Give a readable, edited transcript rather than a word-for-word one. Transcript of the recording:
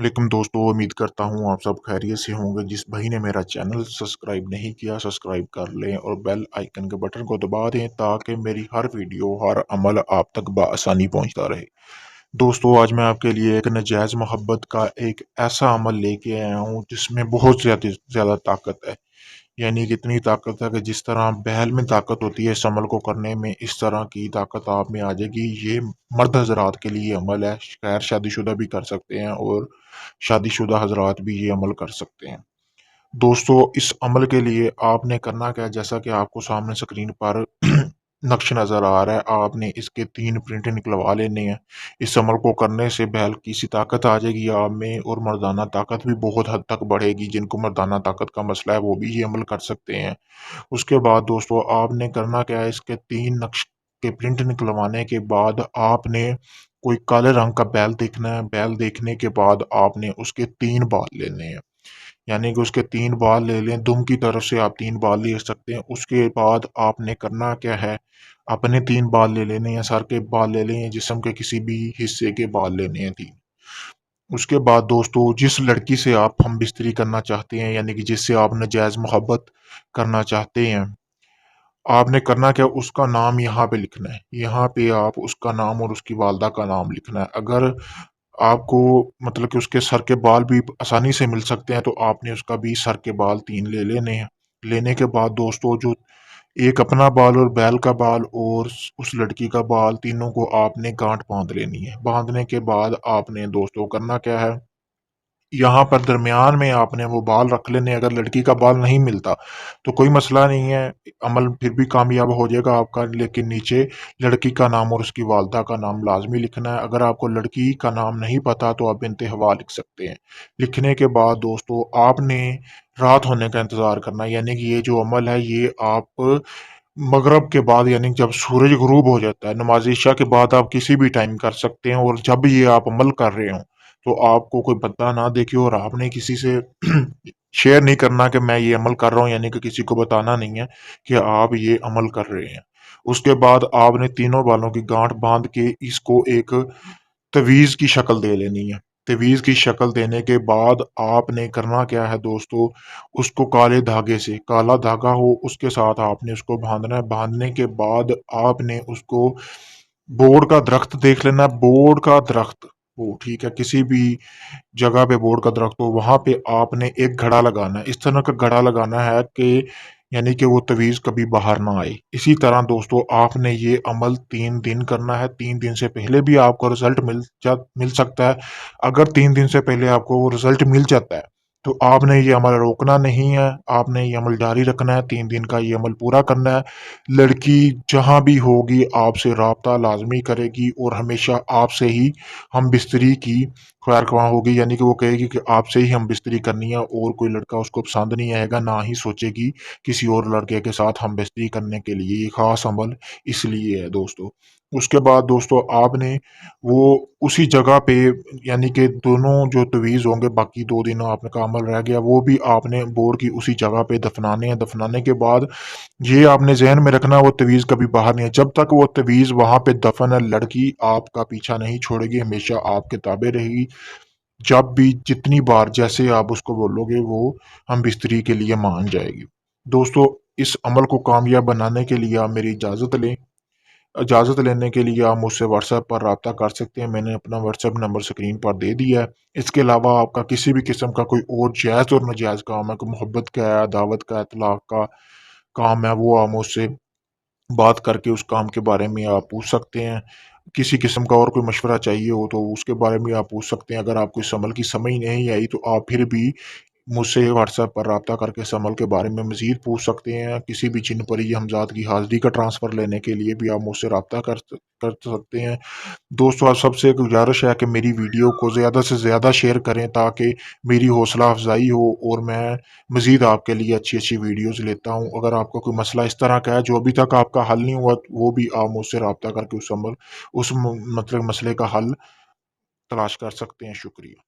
लेकिन दोस्तों, उम्मीद करता हूँ आप सब खैरियत से होंगे। जिस भाई ने मेरा चैनल सब्सक्राइब नहीं किया, सब्सक्राइब कर लें और बेल आइकन के बटन को दबा दें ताकि मेरी हर वीडियो, हर अमल आप तक बआसानी पहुँचता रहे। दोस्तों, आज मैं आपके लिए एक नाजायज़ मोहब्बत का एक ऐसा अमल लेके आया हूँ जिसमें बहुत ज़्यादा ज़्यादा ताकत है। यानी कि इतनी ताकत है कि जिस तरह बैल में ताकत होती है इस अमल को करने में, इस तरह की ताकत आप में आ जाएगी। ये मर्द हज़रात के लिए अमल है, गैर शादीशुदा भी कर सकते हैं और शादीशुदा हज़रात भी ये अमल कर सकते हैं। दोस्तों, इस अमल के लिए आपने करना क्या है, जैसा कि आपको सामने स्क्रीन पर नक्श नज़र आ रहा है, आपने इसके 3 प्रिंट निकलवा लेने हैं। इस अमल को करने से बैल की सी ताकत आ जाएगी आप में और मर्दाना ताकत भी बहुत हद तक बढ़ेगी। जिनको मर्दाना ताकत का मसला है वो भी ये अमल कर सकते हैं। उसके बाद दोस्तों, आपने करना क्या है, इसके 3 नक्श के प्रिंट निकलवाने के बाद आपने कोई काले रंग का बैल देखना है। बैल देखने के बाद आपने उसके 3 बाल लेने हैं। यानी कि उसके 3 बाल ले लें, दुम की तरफ से आप 3 बाल ले सकते हैं। उसके बाद आपने करना क्या है, अपने 3 बाल ले लेने हैं, सर के बाल ले लें, जिस्म के किसी भी हिस्से के बाल लेने हैं 3। उसके बाद दोस्तों, जिस लड़की से आप हमबिस्तरी करना चाहते हैं, यानी कि जिससे आप नाजायज़ मोहब्बत करना चाहते हैं, आपने करना क्या, उसका नाम यहाँ पे लिखना है। यहाँ पे आप उसका नाम और उसकी वालदा का नाम लिखना है। अगर आपको मतलब कि उसके सर के बाल भी आसानी से मिल सकते हैं तो आपने उसका भी सर के बाल 3 ले लेने हैं। लेने के बाद दोस्तों, जो एक अपना बाल और बैल का बाल और उस लड़की का बाल, तीनों को आपने गांठ बांध लेनी है। बांधने के बाद आपने दोस्तों करना क्या है, यहाँ पर दरमियान में आपने वो बाल रख लेने। अगर लड़की का बाल नहीं मिलता तो कोई मसला नहीं है, अमल फिर भी कामयाब हो जाएगा आपका। लेकिन नीचे लड़की का नाम और उसकी वालदा का नाम लाजमी लिखना है। अगर आपको लड़की का नाम नहीं पता तो आप बिनते हवा लिख सकते हैं। लिखने के बाद दोस्तों, आपने रात होने का इंतज़ार करना है। यानी कि ये जो अमल है ये आप मगरब के बाद, यानी जब सूरज गुरूब हो जाता है, नमाज इशा के बाद आप किसी भी टाइम कर सकते हैं। और जब ये आप अमल कर रहे हो तो आपको कोई बंदा ना देखे और आपने किसी से शेयर नहीं करना कि मैं ये अमल कर रहा हूँ, यानी कि किसी को बताना नहीं है कि आप ये अमल कर रहे हैं। उसके बाद आपने तीनों बालों की गांठ बांध के इसको एक तवीज़ की शक्ल दे लेनी है। तवीज़ की शक्ल देने के बाद आपने करना क्या है दोस्तों, उसको काले धागे से, काला धागा हो उसके साथ आपने उसको बांधना है। बांधने के बाद आपने उसको बोर्ड का दरख्त देख लेना। बोर्ड का दरख्त हो, ठीक है, किसी भी जगह पे बोर्ड का दरख्त हो, वहां पे आपने एक घड़ा लगाना है। इस तरह का घड़ा लगाना है कि यानी कि वो तवीज़ कभी बाहर ना आए। इसी तरह दोस्तों, आपने ये अमल 3 दिन करना है। 3 दिन से पहले भी आपको रिजल्ट मिल सकता है। अगर 3 दिन से पहले आपको वो रिजल्ट मिल जाता है तो आपने ये अमल रोकना नहीं है, आपने ये अमल जारी रखना है। 3 दिन का ये अमल पूरा करना है। लड़की जहां भी होगी आपसे राब्ता लाजमी करेगी और हमेशा आपसे ही हम बिस्तरी की ख्वाहिर ख्वाह होगी। यानी कि वो कहेगी कि आपसे ही हम बिस्तरी करनी है और कोई लड़का उसको पसंद नहीं आएगा, ना ही सोचेगी किसी और लड़के के साथ हम बिस्तरी करने के लिए। ये खास अमल इसलिए है दोस्तों। उसके बाद दोस्तों, आपने वो उसी जगह पे, यानी कि दोनों जो तवीज़ होंगे, बाकी 2 दिन आपका अमल रह गया, वो भी आपने बोर्ड की उसी जगह पे दफनाने हैं। दफनाने के बाद ये आपने ज़हन में रखना, वो तवीज़ कभी बाहर नहीं है। जब तक वो तवीज़ वहाँ पे दफन है, लड़की आपका पीछा नहीं छोड़ेगी, हमेशा आपके ताबे रहेगी। जब भी जितनी बार जैसे आप उसको बोलोगे वो हम बिस्तरी के लिए मान जाएगी। दोस्तों, इस अमल को कामयाब बनाने के लिए आप मेरी इजाज़त लें। इजाज़त लेने के लिए आप मुझसे व्हाट्सएप पर रब्ता कर सकते हैं। मैंने अपना व्हाट्सएप नंबर स्क्रीन पर दे दिया है। इसके अलावा आपका किसी भी किस्म का कोई और जायज़ और नाजायज़ काम है, कोई मोहब्बत का है, दावत का है, तलाक का काम है, वो आप मुझसे बात करके उस काम के बारे में आप पूछ सकते हैं। किसी किस्म का और कोई मशवरा चाहिए हो तो उसके बारे में आप पूछ सकते हैं। अगर आपको इस अमल की समझ नहीं आई तो आप फिर भी मुझसे व्हाट्सएप पर रब्ता करके इस अमल के बारे में मज़ीद पूछ सकते हैं। किसी भी जिन परी हमज़ाद की हाज़िरी का ट्रांसफ़र लेने के लिए भी आप मुझसे रब्ता कर सकते हैं। दोस्तों, आप सबसे एक गुजारिश है कि मेरी वीडियो को ज़्यादा से ज़्यादा शेयर करें ताकि मेरी हौसला अफ़ज़ाई हो और मैं मज़ीद आपके लिए अच्छी-अच्छी वीडियोज़ लेता हूँ। अगर आपका कोई मसला इस तरह का है जो अभी तक आपका हल नहीं हुआ, वो भी आप मुझसे रब्ता करके उस मतलब मसले का हल तलाश कर सकते हैं। शुक्रिया।